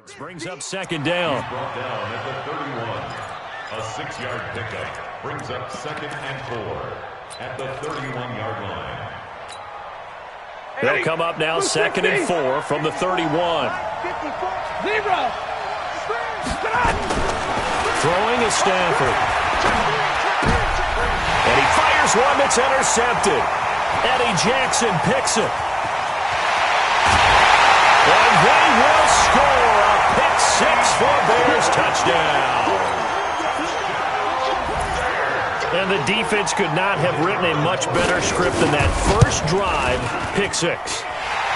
This brings up second down. Brought down at the 31. A 6-yard pickup brings up 2nd and 4 at the 31-yard line. They'll come up now 2nd and 4 from the 31. Throwing is Stafford. And he fires one that's intercepted. Eddie Jackson picks it. And they will score a pick six for Bears touchdown. And the defense could not have written a much better script than that first drive, pick six.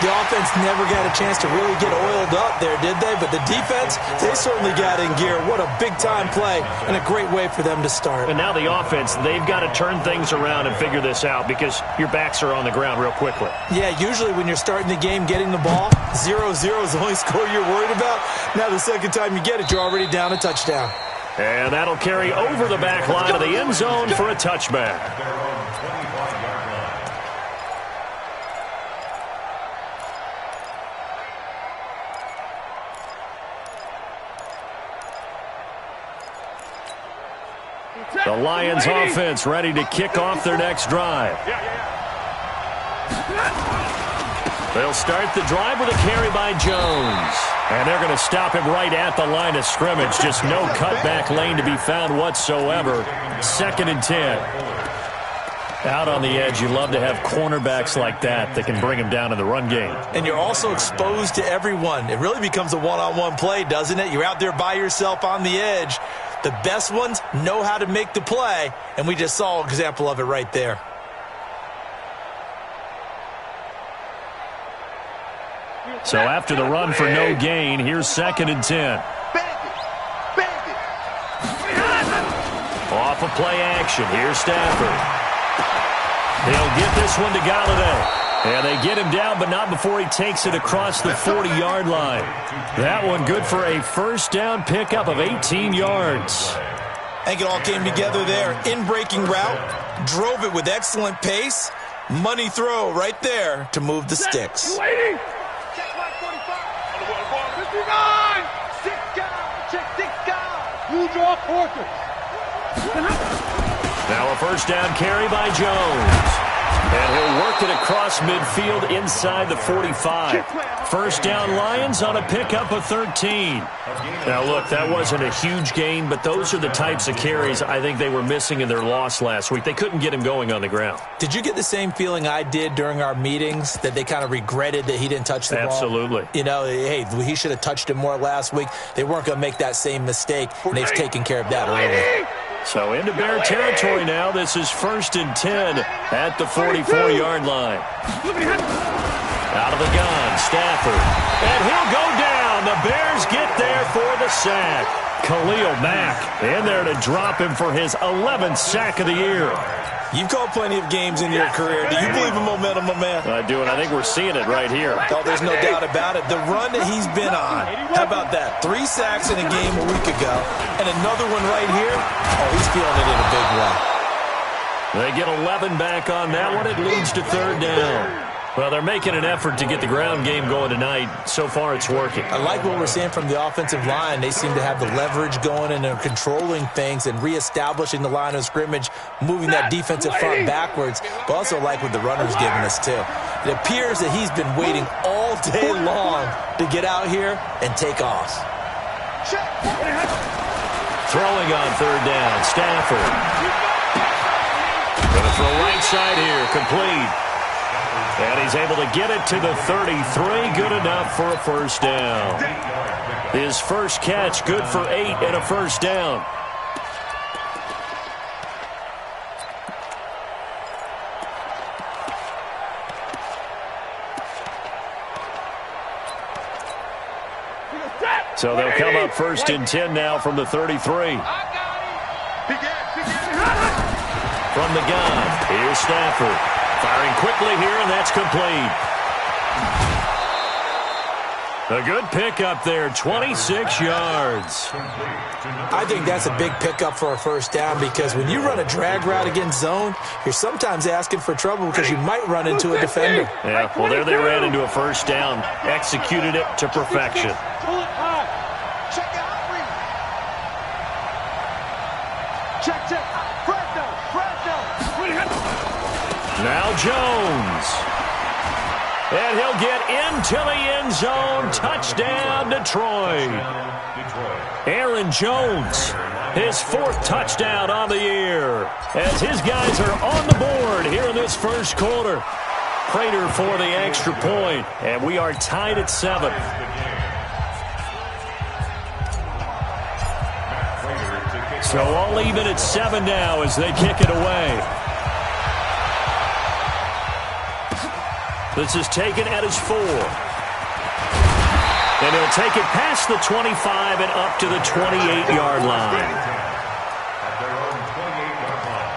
The offense never got a chance to really get oiled up there, did they? But the defense, they certainly got in gear. What a big-time play and a great way for them to start. And now the offense, they've got to turn things around and figure this out because your backs are on the ground real quickly. Yeah, usually when you're starting the game getting the ball, 0-0 is the only score you're worried about. Now the second time you get it, you're already down a touchdown. And that'll carry over the back line of the end zone for a touchback. The Lions offense ready to kick off their next drive. They'll start the drive with a carry by Jones. And they're going to stop him right at the line of scrimmage. Just no cutback lane to be found whatsoever. 2nd and 10. Out on the edge, you love to have cornerbacks like that can bring him down in the run game. And you're also exposed to everyone. It really becomes a one-on-one play, doesn't it? You're out there by yourself on the edge. The best ones know how to make the play, and we just saw an example of it right there. So after the run for no gain, here's 2nd and 10. Off of play action, here's Stafford. He'll get this one to Galladay. And they get him down, but not before he takes it across the 40-yard line. That one good for a first down pickup of 18 yards. I think it all came together there. In-breaking route, drove it with excellent pace. Money throw right there to move the sticks. Now a first down carry by Jones. And he'll work it across midfield inside the 45. First down Lions on a pickup of 13. Now, look, that wasn't a huge gain, but those are the types of carries I think they were missing in their loss last week. They couldn't get him going on the ground. Did you get the same feeling I did during our meetings, that they kind of regretted that he didn't touch the ball? Absolutely. You know, hey, he should have touched it more last week. They weren't going to make that same mistake, and they've taken care of that early. So into Bear territory now. This is 1st and 10 at the 44-yard line. Out of the gun, Stafford. And he'll go down. The Bears get there for the sack. Khalil Mack in there to drop him for his 11th sack of the year. You've called plenty of games in your career. Do you believe in momentum, my man? I do, and I think we're seeing it right here. Oh, there's no doubt about it. The run that he's been on, how about that? 3 sacks in a game a week ago, and another one right here. Oh, he's feeling it in a big way. They get 11 back on that one. It leads to 3rd down. Well, they're making an effort to get the ground game going tonight. So far, it's working. I like what we're seeing from the offensive line. They seem to have the leverage going, and they're controlling things and reestablishing the line of scrimmage, moving that defensive front backwards, but also like what the runner's giving us, too. It appears that he's been waiting all day long to get out here and take off. Throwing on 3rd down, Stafford. Going to throw right side here, complete. And he's able to get it to the 33. Good enough for a first down. His first catch, good for 8 and a first down. So they'll come up 1st and 10 now from the 33. From the gun, here's Stafford. Firing quickly here, and that's complete. A good pickup there, 26 yards. I think that's a big pickup for a first down, because when you run a drag route against zone, you're sometimes asking for trouble because you might run into a defender. Yeah, well, there they ran into a first down, executed it to perfection. Check out. Check. Now Jones. And he'll get into the end zone. Touchdown, Detroit. Aaron Jones, his 4th touchdown on the year, as his guys are on the board here in this first quarter. Prater for the extra point, and we are tied at 7. So all even at 7 now as they kick it away. This is taken at his 4. And he'll take it past the 25 and up to the 28-yard line. At their own 28-yard line.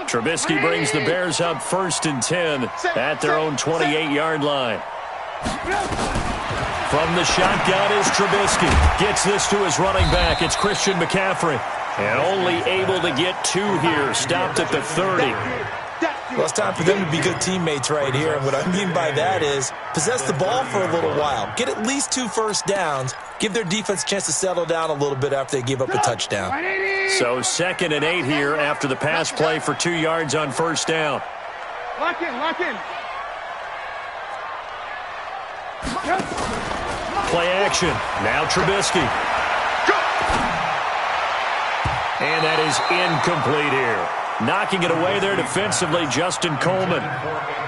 Trubisky brings the Bears up 1st and 10 at their own 28-yard line. From the shotgun is Trubisky. Gets this to his running back. It's Christian McCaffrey. And only able to get 2 here. Stopped at the 30. Well, it's time for them to be good teammates right here. And what I mean by that is possess the ball for a little while. Get at least 2 first downs. Give their defense a chance to settle down a little bit after they give up a touchdown. So 2nd and 8 here after the pass play for 2 yards on 1st down. Lock in. Play action. Now Trubisky. And that is incomplete here. Knocking it away there defensively, Justin Coleman.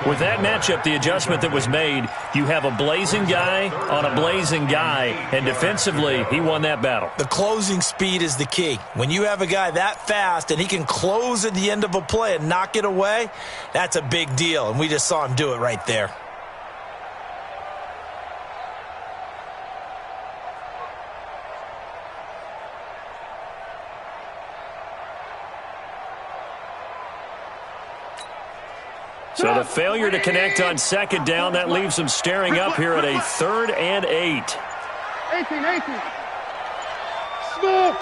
With that matchup, the adjustment that was made, you have a blazing guy on a blazing guy, and defensively, he won that battle. The closing speed is the key. When you have a guy that fast and he can close at the end of a play and knock it away, that's a big deal, and we just saw him do it right there. So the failure to connect on 2nd down, that leaves them staring up here at a 3rd and 8. 18. Small.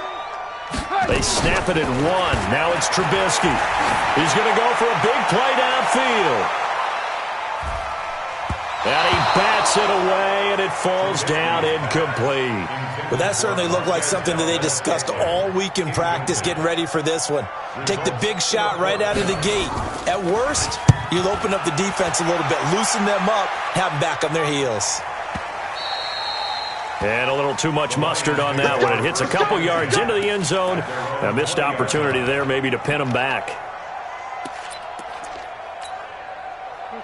They snap it at 1. Now it's Trubisky. He's going to go for a big play downfield. And he bats it away, and it falls down incomplete. But that certainly looked like something that they discussed all week in practice getting ready for this one. Take the big shot right out of the gate. At worst, you'll open up the defense a little bit, loosen them up, have them back on their heels. And a little too much mustard on that one. It hits a couple yards into the end zone. A missed opportunity there maybe to pin them back.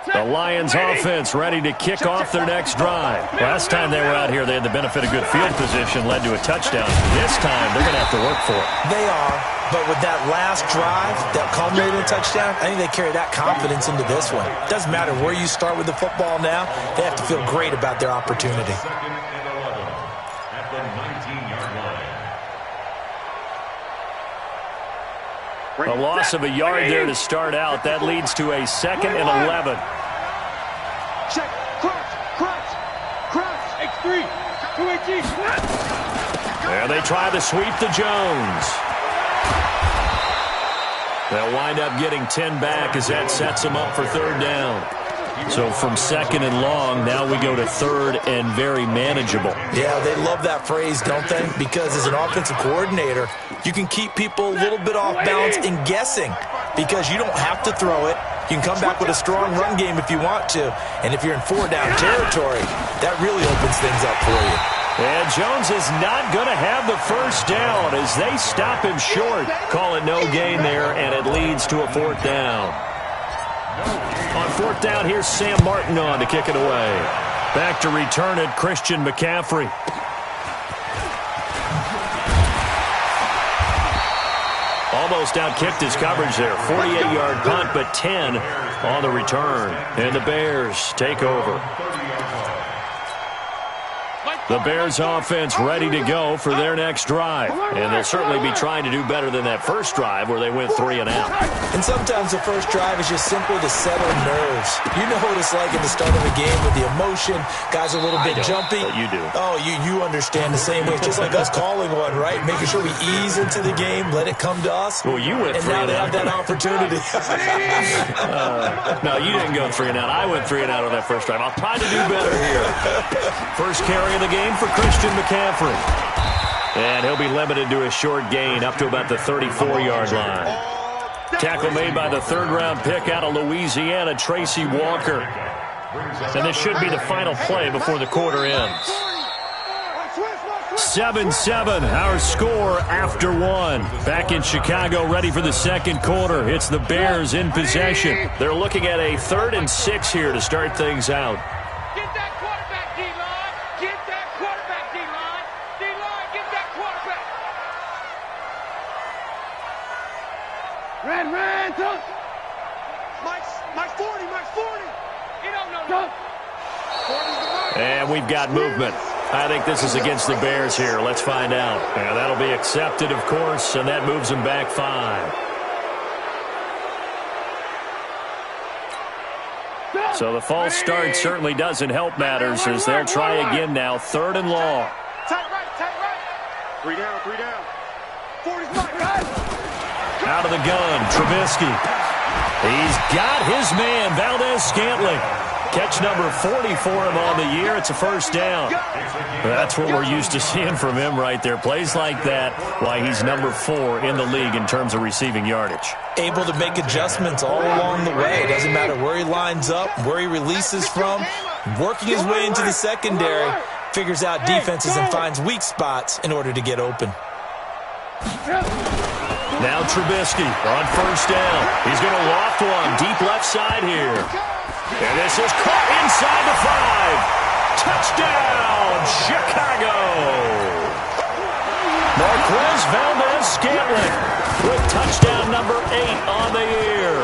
The Lions offense ready to kick off their next drive. Last time they were out here, they had the benefit of good field position, led to a touchdown. This time, they're going to have to work for it. They are, but with that last drive, that culminating in a touchdown, I think they carry that confidence into this one. Doesn't matter where you start with the football now, they have to feel great about their opportunity. 2nd and 11 at the 19-yard line. A loss of a yard there to start out. That leads to a 2nd and 11. Check. Cross. X3. 218. There they try to sweep to Jones. They'll wind up getting 10 back as that sets them up for 3rd down. So from 2nd and long, now we go to 3rd and very manageable. Yeah, they love that phrase, don't they? Because as an offensive coordinator, you can keep people a little bit off balance and guessing because you don't have to throw it. You can come back with a strong run game if you want to. And if you're in 4-down territory, that really opens things up for you. And Jones is not going to have the 1st down as they stop him short. Call it no gain there, and it leads to a 4th down. On 4th down, here's Sam Martin on to kick it away. Back to return it, Christian McCaffrey. Almost outkicked his coverage there. 48-yard punt, but 10 on the return. And the Bears take over. The Bears offense ready to go for their next drive. And they'll certainly be trying to do better than that first drive where they went 3 and out. And sometimes the first drive is just simply to settle nerves. You know what it's like at the start of a game with the emotion. Guys are a little bit jumpy. But you do. Oh, you understand the same way. It's just like us calling one, right? Making sure we ease into the game, let it come to us. Well, you went 3 and now and they out. have that opportunity. No, you didn't go 3 and out. I went 3 and out on that first drive. I'll try to do better here. First carry of the game for Christian McCaffrey. And he'll be limited to a short gain up to about the 34-yard line. Tackle made by the third-round pick out of Louisiana, Tracy Walker. And this should be the final play before the quarter ends. 7-7, our score after 1. Back in Chicago, ready for the second quarter. It's the Bears in possession. They're looking at a 3rd and 6 here to start things out. Get that quarterback, D-line. Get that quarterback, D-line. D-line, get that quarterback. Red, jump. Mike's 40, Mike's 40. He don't know. Jump. 40's the mark. And we've got movement. I think this is against the Bears here. Let's find out. And that'll be accepted, of course, and that moves them back 5. So the false start certainly doesn't help matters as they'll try again now. 3rd and long. Tight right. 3 down. 40's Mike. Out of the gun, Trubisky. He's got his man, Valdez-Scantling. Catch number 40 for him on the year. It's a first down. That's what we're used to seeing from him right there. Plays like that, why he's number 4 in the league in terms of receiving yardage. Able to make adjustments all along the way. It doesn't matter where he lines up, where he releases from. Working his way into the secondary, figures out defenses and finds weak spots in order to get open. Now Trubisky on first down. He's going to loft one deep left side here. And this is caught inside the 5. Touchdown, Chicago. Marquez Valdez-Scantling with touchdown number 8 on the year.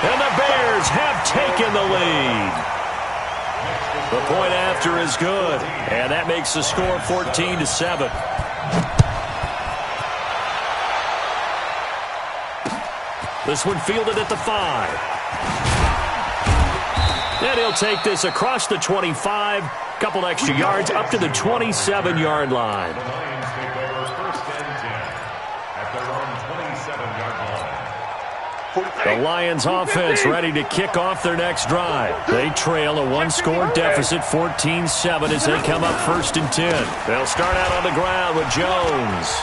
And the Bears have taken the lead. The point after is good. And that makes the score 14-7. This one fielded at the 5. And he'll take this across the 25. Couple extra yards up to the 27-yard line. The Lions take over 1st and 10 at their own 27-yard line. The Lions offense ready to kick off their next drive. They trail a 1-score deficit, 14-7, as they come up 1st and 10. They'll start out on the ground with Jones.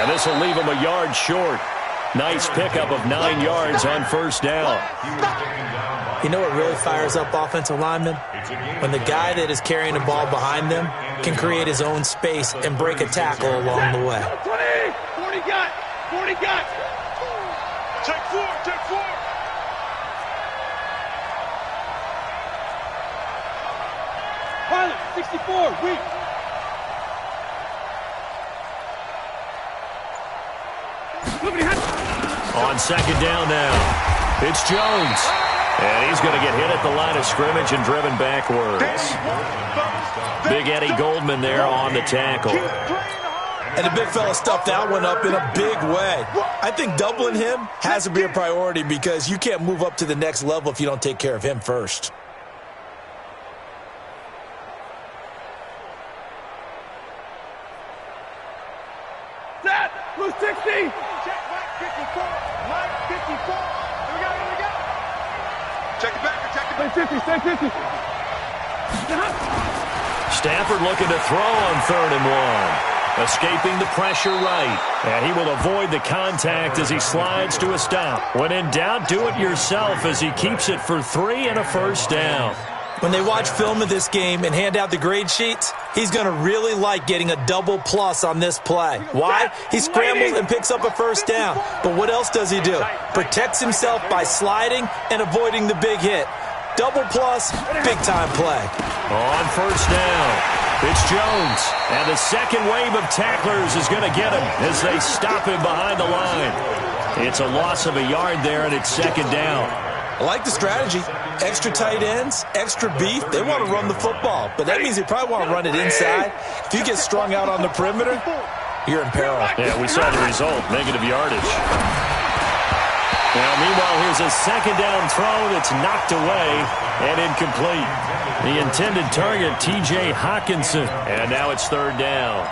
And this will leave them a yard short. Nice pickup of 9 yards on first down. You know what really fires up offensive linemen? When the guy that is carrying the ball behind them can create his own space and break a tackle along the way. 40 got. Check 4. Pilot, 64, weak. On second down now, it's Jones. And he's going to get hit at the line of scrimmage and driven backwards. Big Eddie Goldman there on the tackle. And the big fella stuffed that one up in a big way. I think doubling him has to be a priority because you can't move up to the next level if you don't take care of him first. Set, blue 60. Check Mike 54. Mike 54. Here we go. Check it back. Stay 50. Stafford looking to throw on 3rd and 1. Escaping the pressure right. And he will avoid the contact as he slides to a stop. When in doubt, do it yourself as he keeps it for 3 and a first down. When they watch film of this game and hand out the grade sheets, he's going to really like getting a double plus on this play. Why? He scrambles and picks up a first down. But what else does he do? Protects himself by sliding and avoiding the big hit. Double plus, big-time play. On first down, it's Jones. And the second wave of tacklers is going to get him as they stop him behind the line. It's a loss of a yard there, and it's second down. I like the strategy. Extra tight ends, extra beef. They want to run the football, but that means they probably want to run it inside. If you get strung out on the perimeter, you're in peril. Yeah, we saw the result, negative yardage. Now, meanwhile, here's a second down throw that's knocked away and incomplete. The intended target, T.J. Hawkinson. And now it's third down.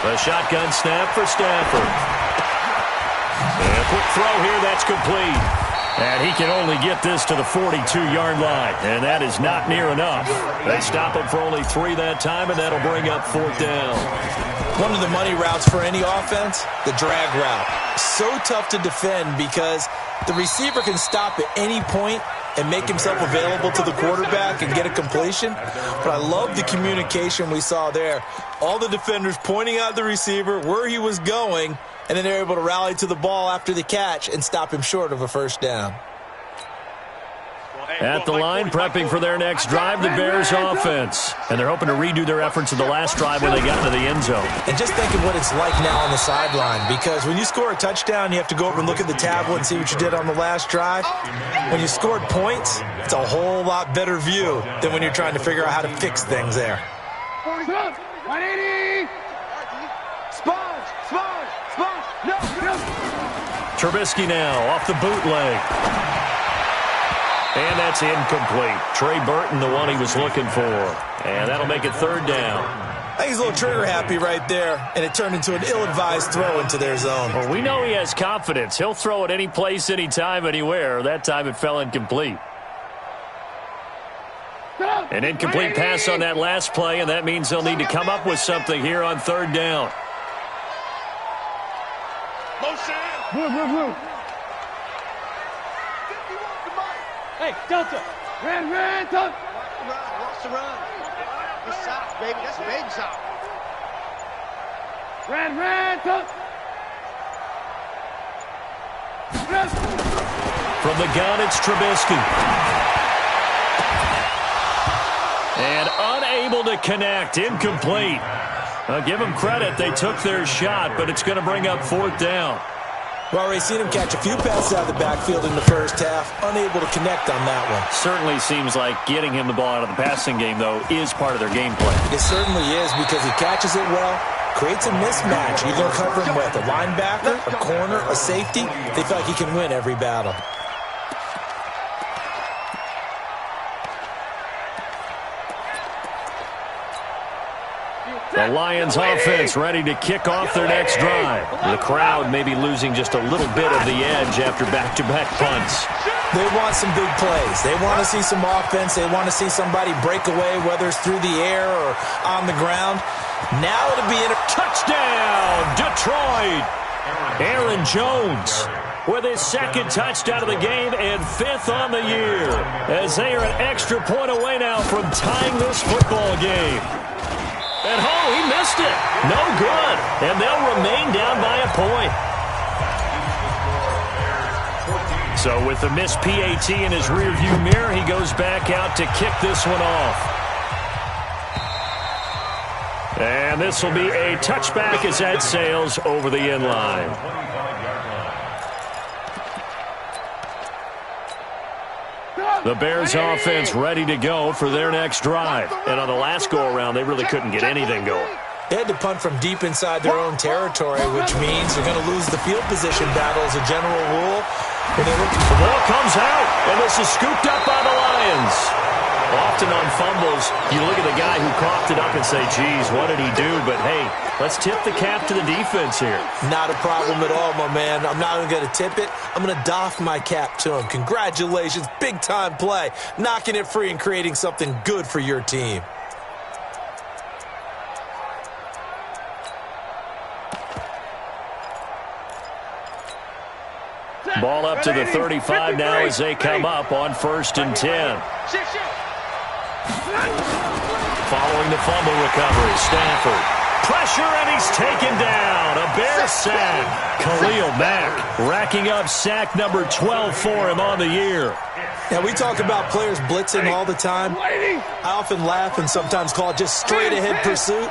The shotgun snap for Stafford. And a quick throw here, that's complete. And he can only get this to the 42-yard line. And that is not near enough. They stop him for only 3 that time, and that'll bring up fourth down. One of the money routes for any offense, the drag route. So tough to defend because the receiver can stop at any point and make himself available to the quarterback and get a completion. But I love the communication we saw there. All the defenders pointing out the receiver, where he was going, and then they're able to rally to the ball after the catch and stop him short of a first down. At the line, prepping for their next drive, the Bears offense. And they're hoping to redo their efforts in the last drive when they got into the end zone. And just think of what it's like now on the sideline, because when you score a touchdown, you have to go over and look at the tablet and see what you did on the last drive. When you scored points, it's a whole lot better view than when you're trying to figure out how to fix things there. 180! Sponge! No! Trubisky now off the bootleg. And that's incomplete. Trey Burton, the one he was looking for. And that'll make it third down. I think he's a little trigger happy right there, and it turned into an ill-advised throw into their zone. Well, we know he has confidence. He'll throw it any place, anytime, anywhere. That time it fell incomplete. An incomplete pass on that last play, and that means they'll need to come up with something here on third down. Blue. Hey, Delta. Ran, Delta. Watch the run. It's south, baby. That's big south. Ran, Delta. From the gun, it's Trubisky. And unable to connect. Incomplete. I'll give them credit. They took their shot, but it's going to bring up fourth down. Well, we've seen him catch a few passes out of the backfield in the first half, unable to connect on that one. Certainly seems like getting him the ball out of the passing game, though, is part of their game plan. It certainly is because he catches it well, creates a mismatch. You're going to cover him with a linebacker, a corner, a safety. They feel like he can win every battle. The Lions offense ready to kick off their next drive. The crowd may be losing just a little bit of the edge after back-to-back punts. They want some big plays. They want to see some offense. They want to see somebody break away, whether it's through the air or on the ground. Now it'll be a touchdown, Detroit. Aaron Jones with his second touchdown of the game and 5th on the year, as they are an extra point away now from tying this football game. And he missed it. No good. And they'll remain down by a point. So with the missed PAT in his rearview mirror, he goes back out to kick this one off. And this will be a touchback as that sails over the end line. The Bears offense ready to go for their next drive. And on the last go-around, they really couldn't get anything going. They had to punt from deep inside their own territory, which means they're going to lose the field position battle as a general rule. When the ball comes out, and this is scooped up by the Lions. Often on fumbles, you look at the guy who coughed it up and say, geez, what did he do? But, hey, let's tip the cap to the defense here. Not a problem at all, my man. I'm not even going to tip it. I'm going to doff my cap to him. Congratulations. Big-time play. Knocking it free and creating something good for your team. Ball up to the 35 now as they come up on 1st and 10. Following the fumble recovery, Stafford. Pressure, and he's taken down. A Bear sack. Khalil Mack racking up sack number 12 for him on the year. Now, we talk about players blitzing all the time. I often laugh and sometimes call it just straight-ahead pursuit.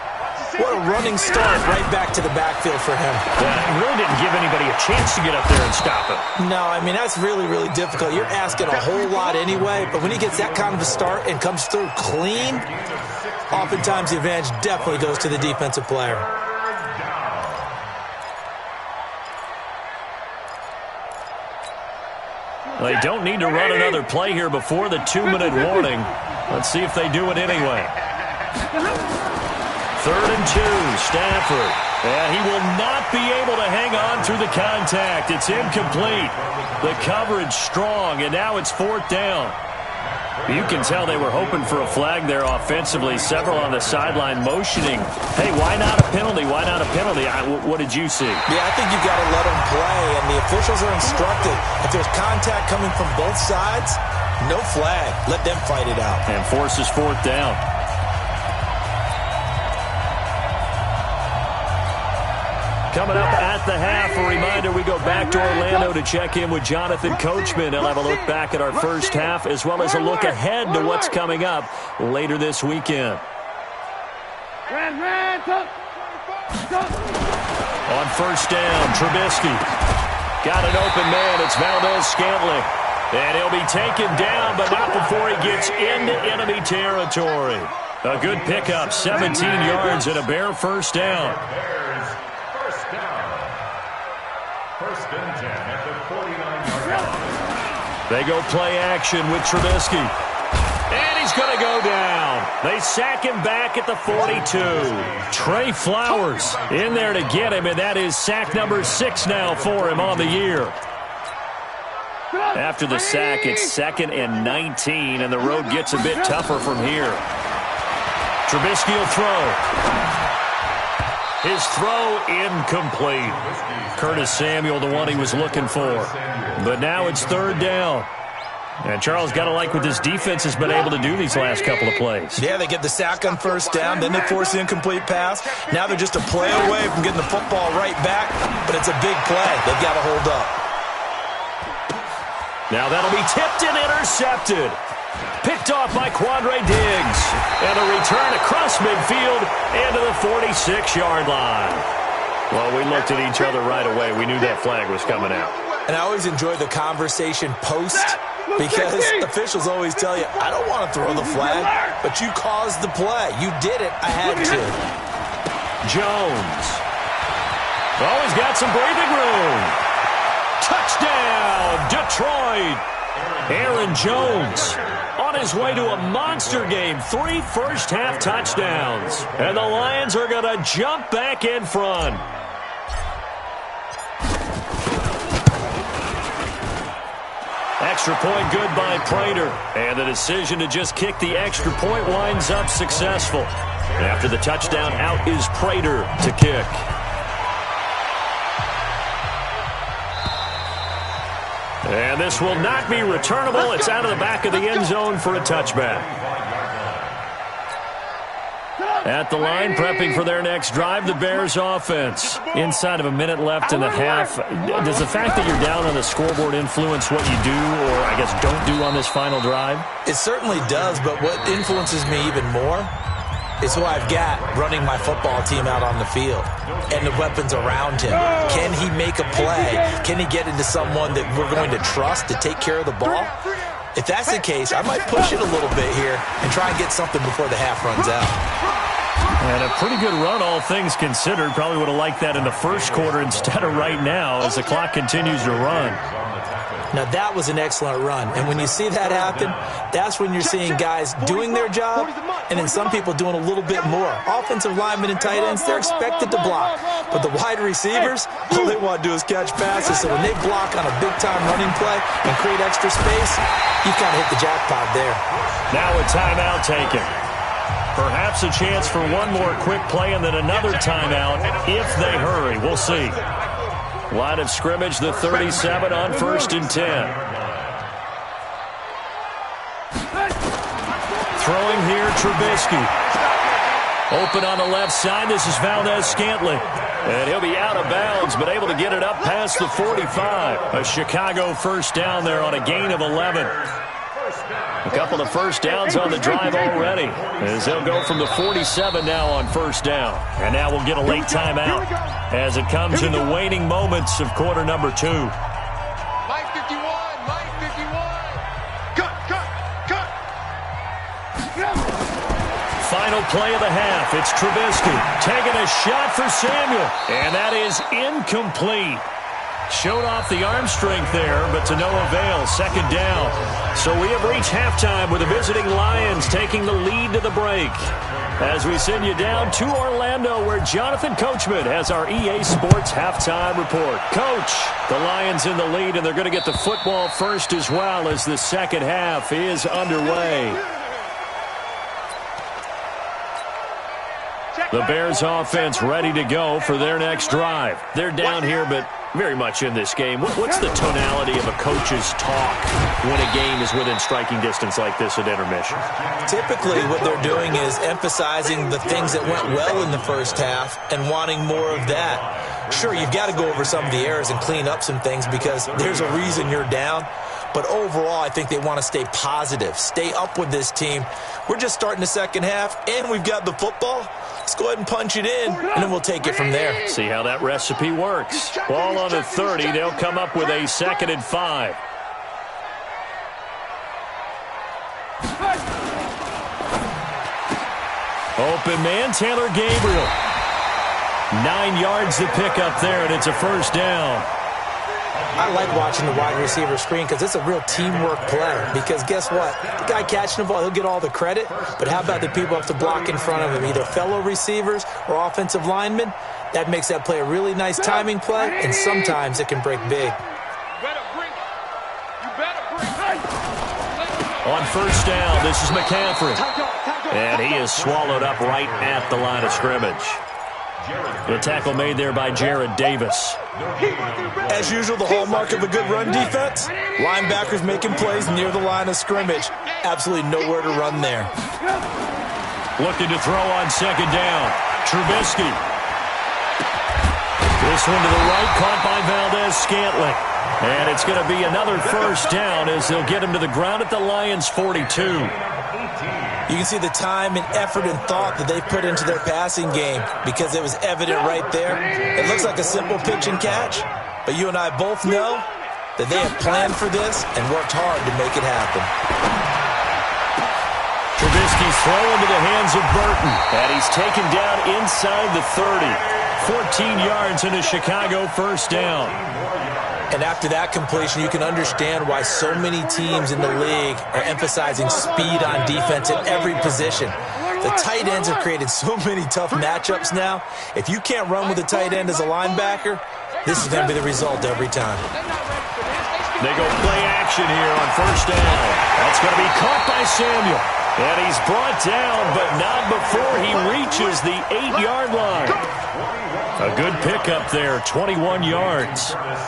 What a running start right back to the backfield for him. Yeah, he really didn't give anybody a chance to get up there and stop him. No, I mean, that's really, really difficult. You're asking a whole lot anyway, but when he gets that kind of a start and comes through clean, oftentimes the advantage definitely goes to the defensive player. They don't need to run another play here before the 2-minute warning. Let's see if they do it anyway. 3rd and 2, Stafford. And he will not be able to hang on through the contact. It's incomplete. The coverage strong, and now it's 4th down. You can tell they were hoping for a flag there offensively. Several on the sideline motioning. Hey, why not a penalty? Why not a penalty? What did you see? Yeah, I think you've got to let them play, and the officials are instructed. If there's contact coming from both sides, no flag. Let them fight it out. And forces 4th down. Coming up at the half, a reminder, we go back to Orlando to check in with Jonathan Coachman. He'll have a look back at our first half as well as a look ahead to what's coming up later this weekend. On 1st down, Trubisky. Got an open man. It's Valdez-Scantling. And he'll be taken down, but not before he gets into enemy territory. A good pickup, 17 yards and a Bear 1st down. They go play action with Trubisky. And he's going to go down. They sack him back at the 42. Trey Flowers in there to get him, and that is sack number 6 now for him on the year. After the sack, it's 2nd and 19, and the road gets a bit tougher from here. Trubisky will throw. His throw incomplete. Curtis Samuel, the one he was looking for. But now it's 3rd down. And Charles, got to like what this defense has been able to do these last couple of plays. Yeah, they get the sack on 1st down, then they force the incomplete pass. Now they're just a play away from getting the football right back, but it's a big play. They've got to hold up. Now that'll be tipped and intercepted. Picked off by Quandre Diggs. And a return across midfield and to the 46-yard line. Well, we looked at each other right away. We knew that flag was coming out. And I always enjoy the conversation post because officials always tell you, I don't want to throw the flag, but you caused the play. You did it. I had to. Jones. Always got some breathing room. Touchdown, Detroit. Aaron Jones on his way to a monster game. 3 first-half touchdowns. And the Lions are going to jump back in front. Extra point good by Prater. And the decision to just kick the extra point winds up successful. After the touchdown, out is Prater to kick. And this will not be returnable. It's out of the back of the end zone for a touchback. At the line, prepping for their next drive, the Bears offense. Inside of a minute left in the half. Does the fact that you're down on the scoreboard influence what you do, or I guess don't do on this final drive? It certainly does, but what influences me even more is who I've got running my football team out on the field and the weapons around him. Can he make a play? Can he get into someone that we're going to trust to take care of the ball? If that's the case, I might push it a little bit here and try and get something before the half runs out. And a pretty good run, all things considered. Probably would have liked that in the first quarter instead of right now as the clock continues to run. Now, that was an excellent run. And when you see that happen, that's when you're seeing guys doing their job and then some people doing a little bit more. Offensive linemen and tight ends, they're expected to block. But the wide receivers, all they want to do is catch passes. So when they block on a big-time running play and create extra space, you kind of hit the jackpot there. Now a timeout taken. Perhaps a chance for one more quick play and then another timeout if they hurry. We'll see. Line of scrimmage, the 37 on 1st and 10. Throwing here, Trubisky. Open on the left side, this is Valdez-Scantling. And he'll be out of bounds, but able to get it up past the 45. A Chicago 1st down there on a gain of 11. A couple of first downs on the drive already, as they'll go from the 47 now on first down. And now we'll get a late timeout as it comes in the waning moments of quarter number 2. Mike 51, Mike 51. Cut. Final play of the half. It's Trubisky taking a shot for Samuel, and that is incomplete. Showed off the arm strength there, but to no avail. Second down. So we have reached halftime with the visiting Lions taking the lead to the break. As we send you down to Orlando, where Jonathan Coachman has our EA Sports halftime report. Coach, the Lions in the lead, and they're going to get the football first as well as the second half is underway. The Bears offense ready to go for their next drive. They're down here, but very much in this game. What's the tonality of a coach's talk when a game is within striking distance like this at intermission? Typically, what they're doing is emphasizing the things that went well in the first half and wanting more of that. Sure, you've got to go over some of the errors and clean up some things because there's a reason you're down. But overall, I think they want to stay positive, stay up with this team. We're just starting the second half, and we've got the football. Let's go ahead and punch it in, and then we'll take it from there. See how that recipe works. Ball on the 30. They'll come up with a 2nd and 5. Open man, Taylor Gabriel. 9 yards to pick up there, and it's a first down. I like watching the wide receiver screen because it's a real teamwork play. Because guess what? The guy catching the ball, he'll get all the credit. But how about the people have to block in front of him, either fellow receivers or offensive linemen? That makes that play a really nice timing play, and sometimes it can break big. On first down, this is McCaffrey. And he is swallowed up right at the line of scrimmage. The tackle made there by Jared Davis. As usual, the hallmark of a good run defense, linebackers making plays near the line of scrimmage. Absolutely nowhere to run there. Looking to throw on second down. Trubisky. This one to the right, caught by Valdez-Scantling. And it's going to be another first down as they'll get him to the ground at the Lions' 42. You can see the time and effort and thought that they put into their passing game because it was evident right there. It looks like a simple pitch and catch, but you and I both know that they have planned for this and worked hard to make it happen. Trubisky's throw into the hands of Burton, and he's taken down inside the 30. 14 yards and a Chicago first down. And after that completion, you can understand why so many teams in the league are emphasizing speed on defense at every position. The tight ends have created so many tough matchups now. If you can't run with a tight end as a linebacker, this is going to be the result every time. They go play action here on first down. That's going to be caught by Samuel. And he's brought down, but not before he reaches the 8-yard line. A good pickup there, 21 yards. First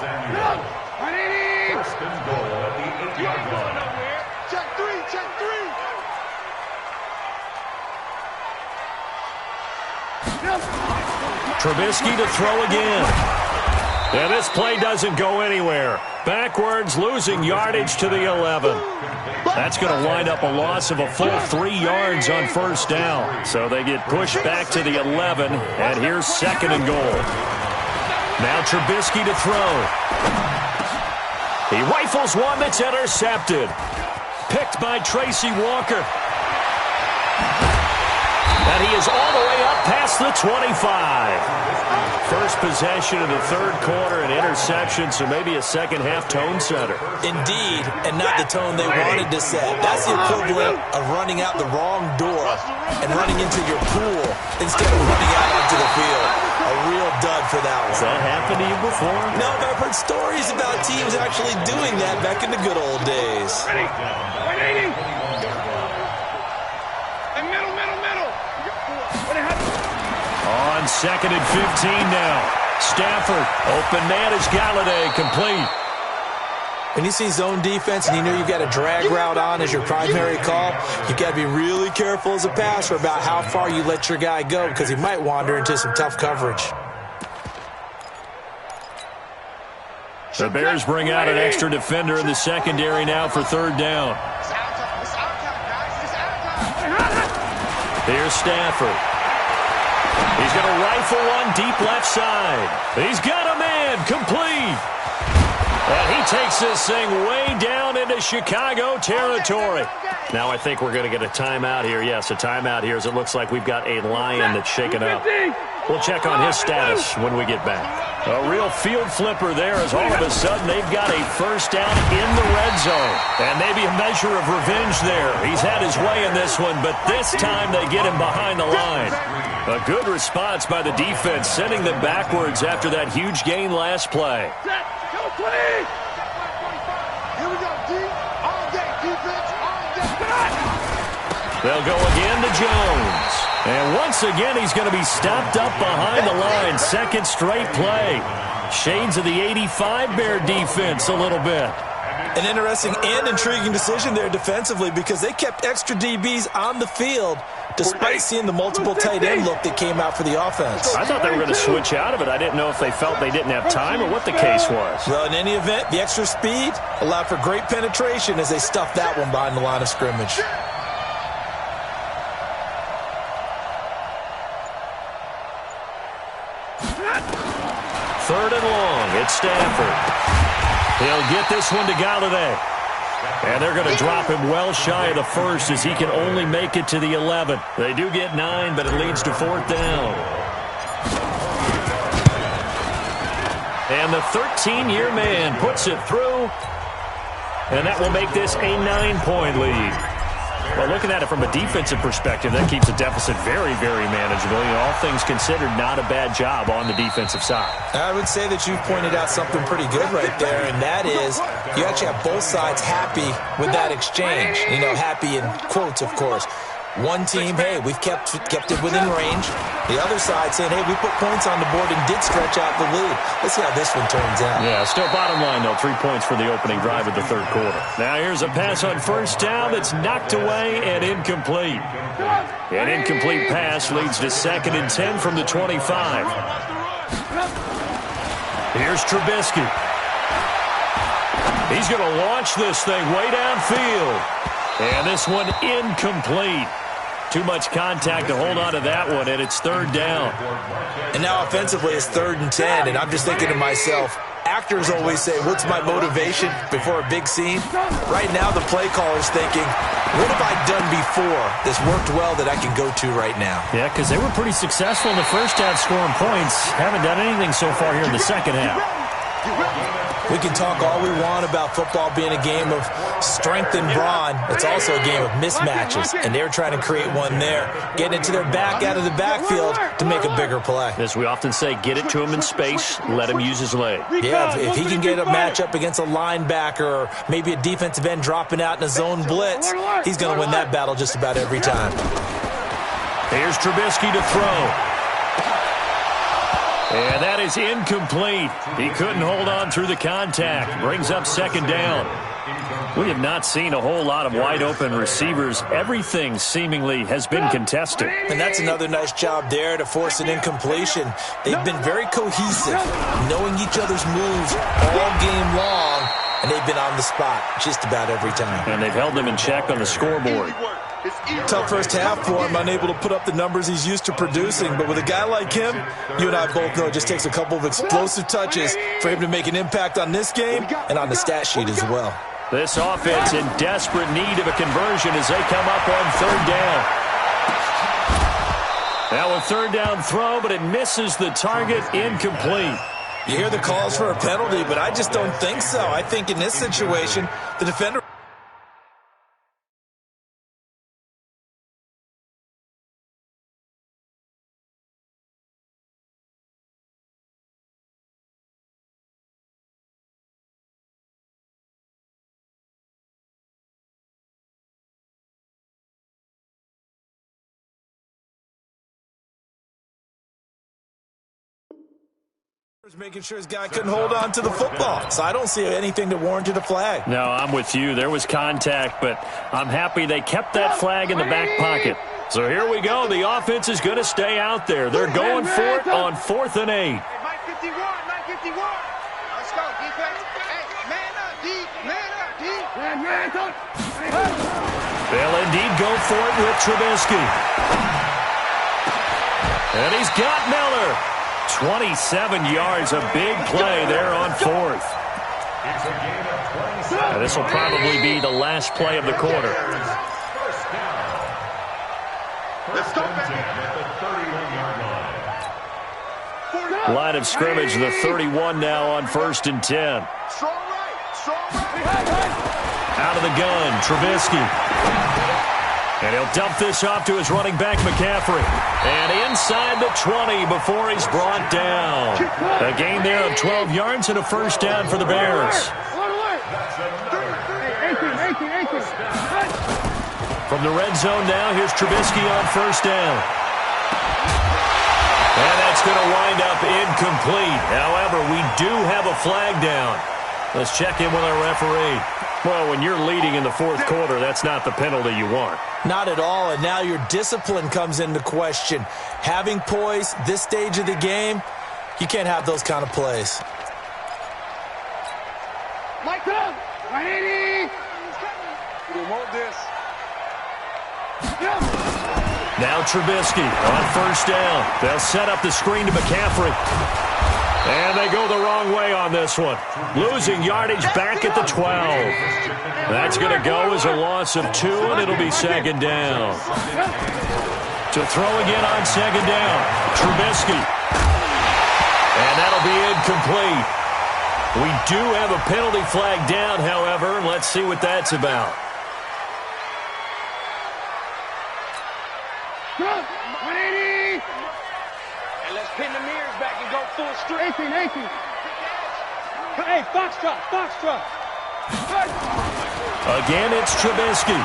and goal at the 8-yard line. Check three. Trubisky to throw again. And this play doesn't go anywhere. Backwards, losing yardage to the 11. That's going to wind up a loss of a full 3 yards on first down. So they get pushed back to the 11, and here's 2nd and goal. Now Trubisky to throw. He rifles one that's intercepted. Picked by Tracy Walker. And he is all the way up past the 25. First possession of the third quarter, an interception, so maybe a second-half tone setter. Indeed, and not the tone they wanted to set. That's the equivalent of running out the wrong door and running into your pool instead of running out onto the field. A real dud for that one. Has that happened to you before? No, but I've heard stories about teams actually doing that back in the good old days. Ready. 180. And middle. On 2nd and 15 now. Stafford, open man is Galladay, complete. When you see zone defense and you know you've got a drag route on as your primary call, you've got to be really careful as a passer about how far you let your guy go because he might wander into some tough coverage. The Bears bring out an extra defender in the secondary now for third down. Here's Stafford. He's going to rifle one deep left side. He's got a man, complete. And he takes this thing way down into Chicago territory. Now I think we're going to get a timeout here. Yes, a timeout here as it looks like we've got a Lion that's shaken up. We'll check on his status when we get back. A real field flipper there as all of a sudden they've got a first down in the red zone. And maybe a measure of revenge there. He's had his way in this one, but this time they get him behind the line. A good response by the defense, sending them backwards after that huge gain last play. Here we go, D. All day, defense, all day. They'll go again to Jones. And once again, he's going to be stopped up behind the line. Second straight play. Shades of the 85 Bear defense a little bit. An interesting and intriguing decision there defensively because they kept extra DBs on the field despite seeing the multiple tight end look that came out for the offense. I thought they were going to switch out of it. I didn't know if they felt they didn't have time or what the case was. Well, in any event, the extra speed allowed for great penetration as they stuffed that one behind the line of scrimmage. Third and long. It's Stafford. He'll get this one to Galladay. And they're going to drop him well shy of the first as he can only make it to the 11. They do get 9, but it leads to fourth down. And the 13-year man puts it through. And that will make this a 9-point lead. Well, looking at it from a defensive perspective, that keeps the deficit very, very manageable. You know, all things considered, not a bad job on the defensive side. I would say that you've pointed out something pretty good right there, and that is you actually have both sides happy with that exchange. You know, happy in quotes, of course. One team, hey, we've kept it within range. The other side saying, hey, we put points on the board and did stretch out the lead. Let's see how this one turns out. Yeah, still bottom line, though, 3 points for the opening drive of the third quarter. Now here's a pass on first down that's knocked away and incomplete. An incomplete pass leads to 2nd and 10 from the 25. Here's Trubisky. He's going to launch this thing way downfield. And this one incomplete. Too much contact to hold on to that one, and it's third down. And now offensively it's 3rd and 10, and I'm just thinking to myself, actors always say, what's my motivation before a big scene? Right now the play caller's thinking, what have I done before that's worked well that I can go to right now? Yeah, because they were pretty successful in the first half scoring points. Haven't done anything so far here in the second half. We can talk all we want about football being a game of strength and brawn. It's also a game of mismatches, and they're trying to create one there, getting it to their back out of the backfield to make a bigger play. As we often say, get it to him in space, let him use his leg. Yeah, if he can get a matchup against a linebacker or maybe a defensive end dropping out in a zone blitz, he's going to win that battle just about every time. Here's Trubisky to throw. And that is incomplete. He couldn't hold on through the contact. Brings up 2nd down. We have not seen a whole lot of wide-open receivers. Everything seemingly has been contested. And that's another nice job there to force an incompletion. They've been very cohesive, knowing each other's moves all game long, and they've been on the spot just about every time. And they've held them in check on the scoreboard. Tough first half for him, unable to put up the numbers he's used to producing. But with a guy like him, you and I both know it just takes a couple of explosive touches for him to make an impact on this game and on the stat sheet as well. This offense in desperate need of a conversion as they come up on 3rd down. Now a 3rd down throw, but it misses the target, incomplete. You hear the calls for a penalty, but I just don't think so. I think in this situation, the defender... making sure his guy couldn't hold on to the football. So I don't see anything that warranted a flag. No, I'm with you. There was contact, but I'm happy they kept that flag in the back pocket. So here we go. The offense is going to stay out there. They're going for it on 4th and 8. Mike 51, Mike 51. Let's go, defense. Hey, man up, D. Man up, D. They'll indeed go for it with Trubisky. And he's got Miller. 27 yards, a big play there on fourth. It's a gain of 27. This will probably be the last play of the quarter. First down. First and 10 at the 31-yard line. Line of scrimmage, the 31 now on 1st and 10. Strong right. Strong right. Out of the gun, Trubisky. And he'll dump this off to his running back, McCaffrey. And inside the 20 before he's brought down. A gain there of 12 yards and a first down for the Bears. From the red zone now, here's Trubisky on first down. And that's going to wind up incomplete. However, we do have a flag down. Let's check in with our referee. Well, when you're leading in the fourth quarter, that's not the penalty you want. Not at all, and now your discipline comes into question. Having poise this stage of the game, you can't have those kind of plays. Mike up! 180! We want this. Now Trubisky on first down. They'll set up the screen to McCaffrey. And they go the wrong way on this one. Losing yardage back at the 12. That's going to go as a loss of 2, and it'll be second down. To throw again on second down. Trubisky. And that'll be incomplete. We do have a penalty flag down, however. Let's see what that's about. 180! And let's pin the mirrors back and go full strength. 18. Hey, Foxtrot. Again, it's Trubisky.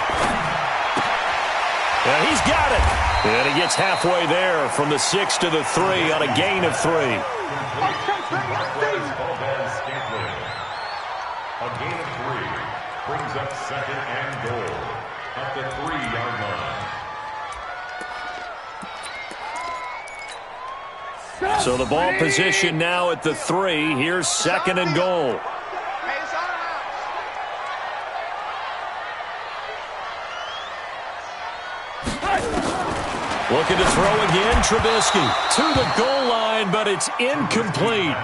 And he's got it. And he gets halfway there from the 6 to the 3 on a gain of 3. A gain of 3 brings up second and goal at the 3-yard line. So the ball position now at the 3. Here's second and goal. Hey, it's out of bounds. Looking to throw again, Trubisky. To the goal line, but it's incomplete.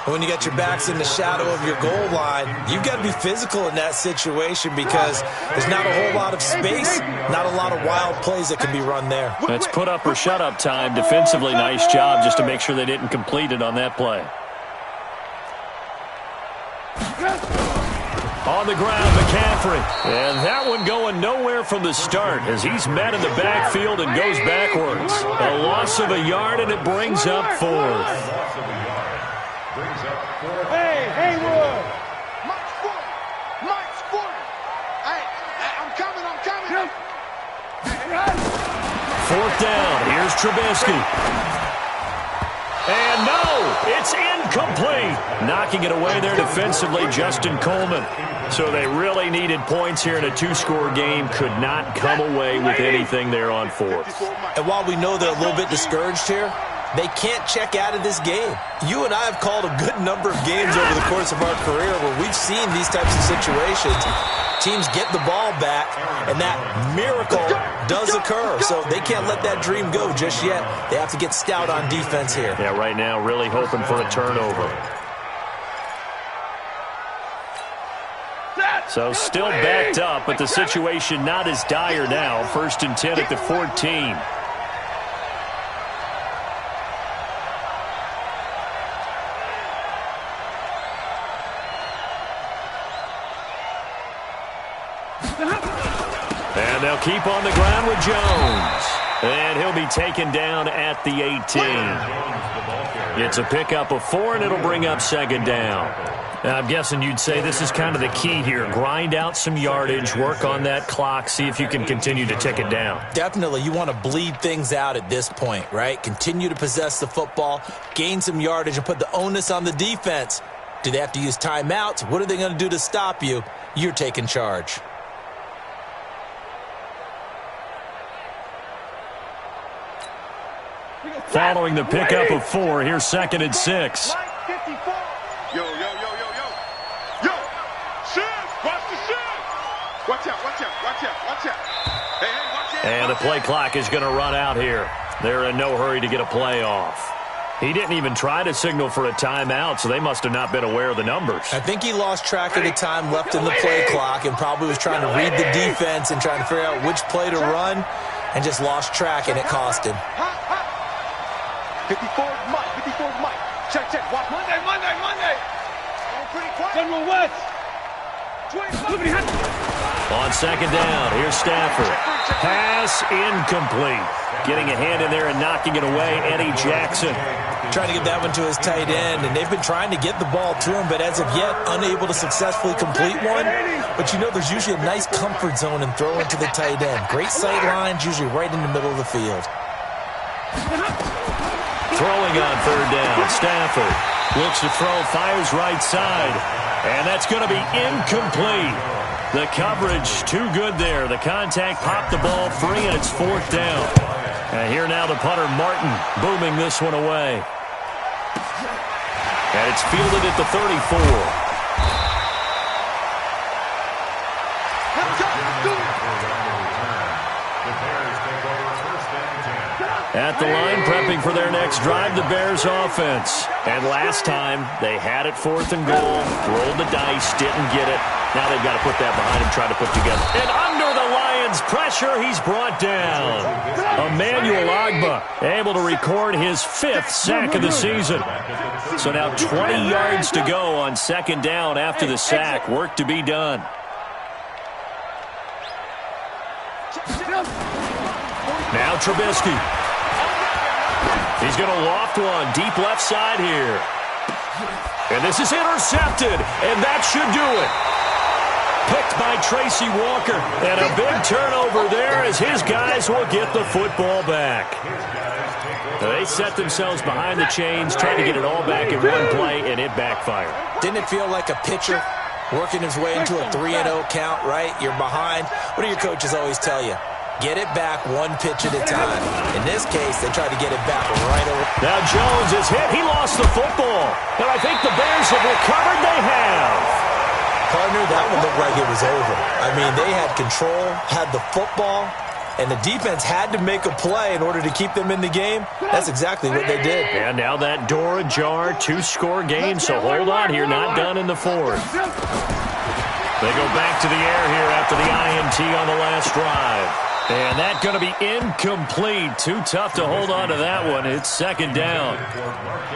When you got your backs in the shadow of your goal line, you've got to be physical in that situation because there's not a whole lot of space, not a lot of wild plays that can be run there. That's put up or shut up time. Defensively, nice job just to make sure they didn't complete it on that play. On the ground, McCaffrey. And that one going nowhere from the start as he's met in the backfield and goes backwards. A loss of a yard, and it brings up fourth. Hey, Haywood! Mike's 40. Hey, I'm coming. Fourth down. Here's Trubisky. And no, it's incomplete. Knocking it away there defensively, Justin Coleman. So they really needed points here in a 2-score game. Could not come away with anything there on fourth. And while we know they're a little bit discouraged here, they can't check out of this game. You and I have called a good number of games over the course of our career where we've seen these types of situations. Teams get the ball back, and that miracle does occur. So they can't let that dream go just yet. They have to get stout on defense here. Yeah, right now really hoping for a turnover. So still backed up, but the situation not as dire now. 1st and 10 at the 14. And they'll keep on the ground with Jones. And he'll be taken down at the 18. It's a pickup of 4, and it'll bring up second down. Now, I'm guessing you'd say this is kind of the key here. Grind out some yardage, work on that clock, see if you can continue to tick it down. Definitely. You want to bleed things out at this point, right? Continue to possess the football, gain some yardage, and put the onus on the defense. Do they have to use timeouts? What are they going to do to stop you? You're taking charge. Following the pickup of 4, here's 2nd and 6. Yo. Shift! Watch the shift! Watch out. Hey, watch out. And the play clock is going to run out here. They're in no hurry to get a play off. He didn't even try to signal for a timeout, so they must have not been aware of the numbers. I think he lost track of the time left in the play clock and probably was trying to read the defense and trying to figure out which play to run and just lost track, and it cost him. 54 Mike. 54 Mike. Check. Watch. Monday. General West. On second down, here's Stafford. Pass incomplete. Getting a hand in there and knocking it away, Eddie Jackson. Trying to get that one to his tight end, and they've been trying to get the ball to him, but as of yet, unable to successfully complete one. But you know, there's usually a nice comfort zone in throwing to the tight end. Great sight lines, usually right in the middle of the field. Throwing on third down, Stafford looks to throw, fires right side, and that's going to be incomplete. The coverage too good there. The contact popped the ball free, and it's fourth down. And here now the punter, Martin, booming this one away. And it's fielded at the 34. At the line, prepping for their next drive, the Bears offense. And last time, they had it fourth and goal, rolled the dice, didn't get it. Now they've got to put that behind him, try to put together. And under the Lions' pressure, he's brought down. Emmanuel Ogbah able to record his 5th sack of the season. So now 20 yards to go on second down after the sack. Work to be done. Now Trubisky. He's going to loft one deep left side here. And this is intercepted, and that should do it. Picked by Tracy Walker, and a big turnover there as his guys will get the football back. They set themselves behind the chains, trying to get it all back in one play, and it backfired. Didn't it feel like a pitcher working his way into a 3-0 count, right? You're behind. What do your coaches always tell you? Get it back one pitch at a time. In this case, they tried to get it back right over. Now Jones is hit. He lost the football. And I think the Bears have recovered. They have. Partner, that one looked like it was over. I mean, they had control, had the football, and the defense had to make a play in order to keep them in the game. That's exactly what they did. And now that door ajar, 2-score game, so hold on here, not done in the fourth. They go back to the air here after the INT on the last drive. And that's going to be incomplete. Too tough to hold on to that one. It's second down.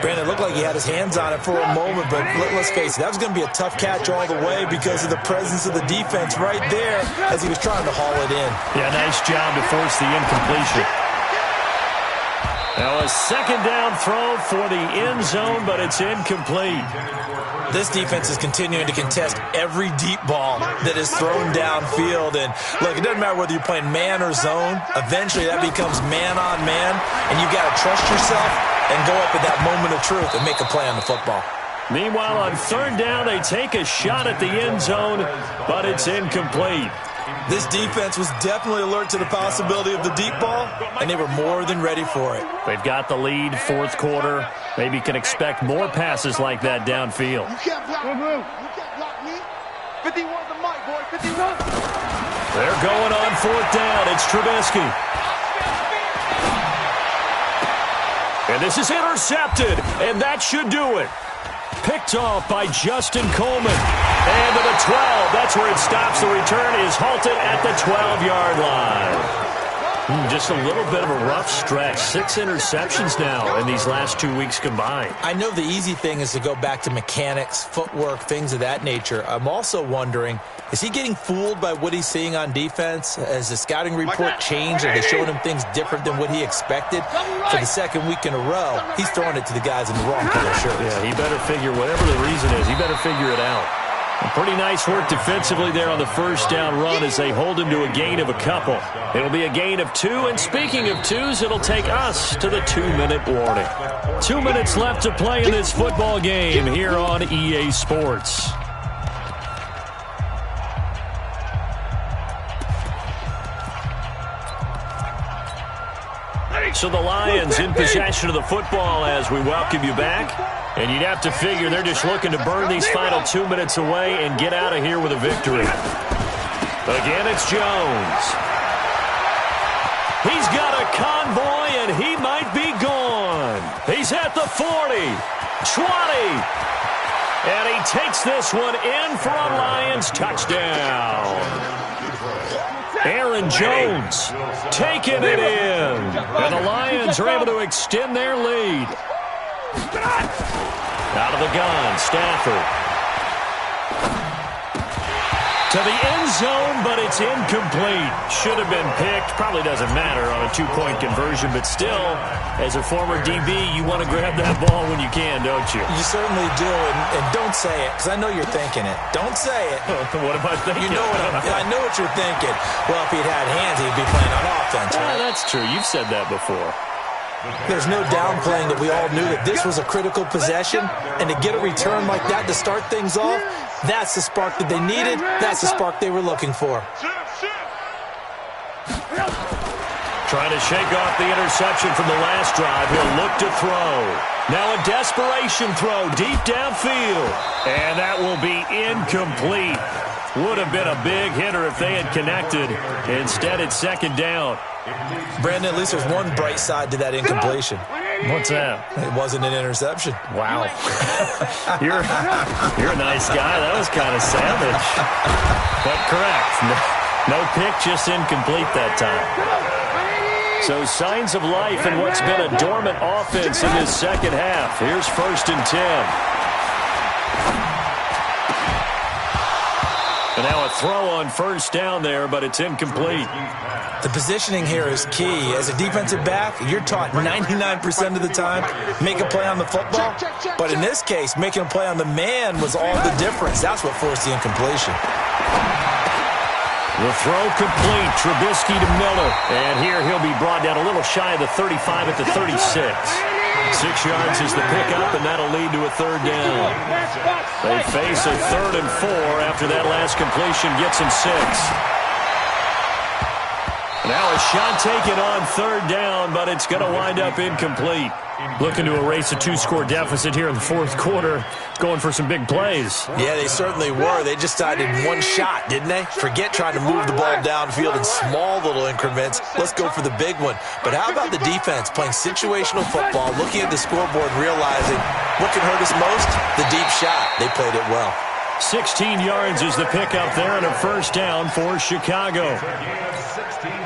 Brandon, it looked like he had his hands on it for a moment, but let's face it, that was going to be a tough catch all the way because of the presence of the defense right there as he was trying to haul it in. Yeah, nice job to force the incompletion. Now a second down throw for the end zone, but it's incomplete. This defense is continuing to contest every deep ball that is thrown downfield. And, look, it doesn't matter whether you're playing man or zone. Eventually, that becomes man-on-man, and you've got to trust yourself and go up at that moment of truth and make a play on the football. Meanwhile, on third down, they take a shot at the end zone, but it's incomplete. This defense was definitely alert to the possibility of the deep ball, and they were more than ready for it. They've got the lead, fourth quarter. Maybe can expect more passes like that downfield. You can't block me. You can't block me. 51 the mic, boy. 51. They're going on fourth down. It's Trubisky. And this is intercepted, and that should do it. Picked off by Justin Coleman. And to the 12. That's where it stops. The return is halted at the 12-yard line. Just a little bit of a rough stretch. 6 interceptions now in these last 2 weeks combined. I know the easy thing is to go back to mechanics, footwork, things of that nature. I'm also wondering, is he getting fooled by what he's seeing on defense? Has the scouting report changed? Are they showing him things different than what he expected? For the second week in a row, he's throwing it to the guys in the wrong color shirts. Yeah, he better figure, whatever the reason is, he better figure it out. Pretty nice work defensively there on the first down run as they hold him to a gain of a couple. It'll be a gain of 2, and speaking of 2s, it'll take us to the 2-minute warning. 2 minutes left to play in this football game here on EA Sports. So the Lions in possession of the football as we welcome you back. And you'd have to figure they're just looking to burn these final 2 minutes away and get out of here with a victory. Again, it's Jones. He's got a convoy, and he might be gone. He's at the 40, 20, and he takes this one in for a Lions touchdown. Aaron Jones taking it in, and the Lions are able to extend their lead. Out of the gun, Stafford. To the end zone, but it's incomplete. Should have been picked. Probably doesn't matter on a two-point conversion, but still, as a former DB, you want to grab that ball when you can, don't you? You certainly do, and don't say it, because I know you're thinking it. Don't say it. What am I thinking? You know I know what you're thinking. Well, if he'd had hands, he'd be playing on offense, right? That's true. You've said that before. There's no downplaying that we all knew that this was a critical possession, and to get a return like that to start things off, that's the spark that they needed. That's the spark they were looking for. Trying to shake off the interception from the last drive. He'll look to throw. Now a desperation throw deep downfield. And that will be incomplete. Would have been a big hitter if they had connected. Instead, it's second down. Brandon, at least there's one bright side to that incompletion. What's that? It wasn't an interception. Wow. You're a nice guy. That was kind of savage. But correct. No pick, just incomplete that time. So signs of life in what's been a dormant offense in this second half. Here's 1st and 10. And now a throw on first down there, but it's incomplete. The positioning here is key. As a defensive back, you're taught 99% of the time, make a play on the football. But in this case, making a play on the man was all the difference. That's what forced the incompletion. The throw complete. Trubisky to Miller. And here he'll be brought down a little shy of the 35 at the 36. 6 yards is the pickup, and that'll lead to a third down. They face a 3rd and 4 after that last completion gets him 6. Now a shot taken on 3rd down, but it's going to wind up incomplete. Looking to erase a 2-score deficit here in the 4th quarter. Going for some big plays. Yeah, they certainly were. They just decided one shot, didn't they? Forget trying to move the ball downfield in small little increments. Let's go for the big one. But how about the defense playing situational football, looking at the scoreboard and realizing what can hurt us most? The deep shot. They played it well. 16 yards is the pickup there and a first down for Chicago.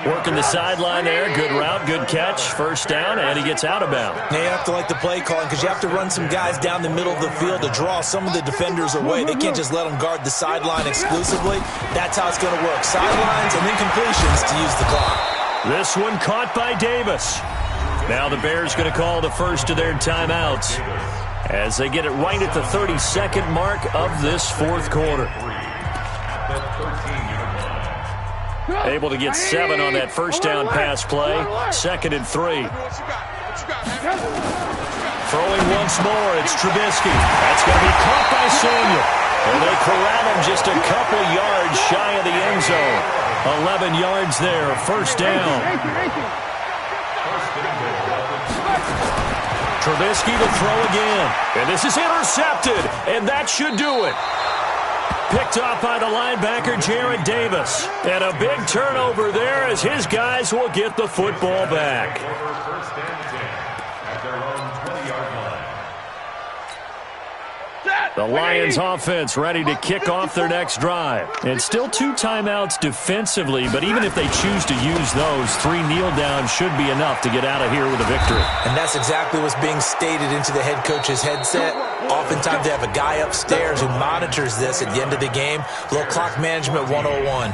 Working the sideline there. Good route, good catch. First down, and he gets out of bounds. Now you have to like the play calling because you have to run some guys down the middle of the field to draw some of the defenders away. They can't just let them guard the sideline exclusively. That's how it's going to work. Sidelines and then completions to use the clock. This one caught by Davis. Now the Bears going to call the first of their timeouts as they get it right at the 32nd mark of this 4th quarter. Able to get 7 on that first down pass play. 2nd and 3. Throwing once more, it's Trubisky. That's going to be caught by Samuel. And they corral him just a couple yards shy of the end zone. 11 yards there, first down. Trubisky to throw again. And this is intercepted. And that should do it. Picked off by the linebacker, Jared Davis. And a big turnover there as his guys will get the football back. The Lions offense ready to kick off their next drive. And still 2 timeouts defensively, but even if they choose to use those, 3 kneel downs should be enough to get out of here with a victory. And that's exactly what's being stated into the head coach's headset. Oftentimes they have a guy upstairs who monitors this at the end of the game. Little clock management 101.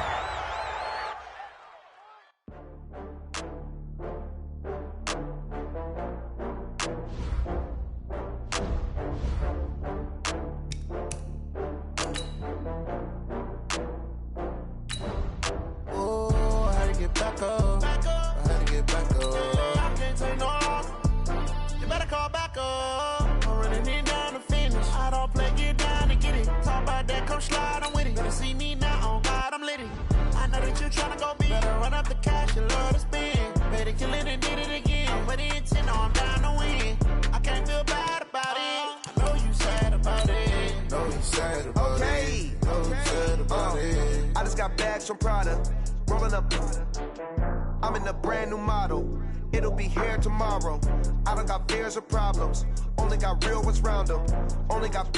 I'm in a brand new model. It'll be here tomorrow. I don't got fears or problems. Only got real ones round them. Only got...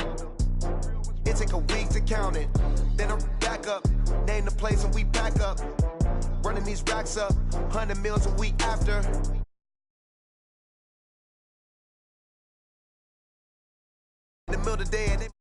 It take a week to count it. Then I'm back up. Name the place and we back up. Running these racks up. 100 meals a week after. In the middle of the day and it...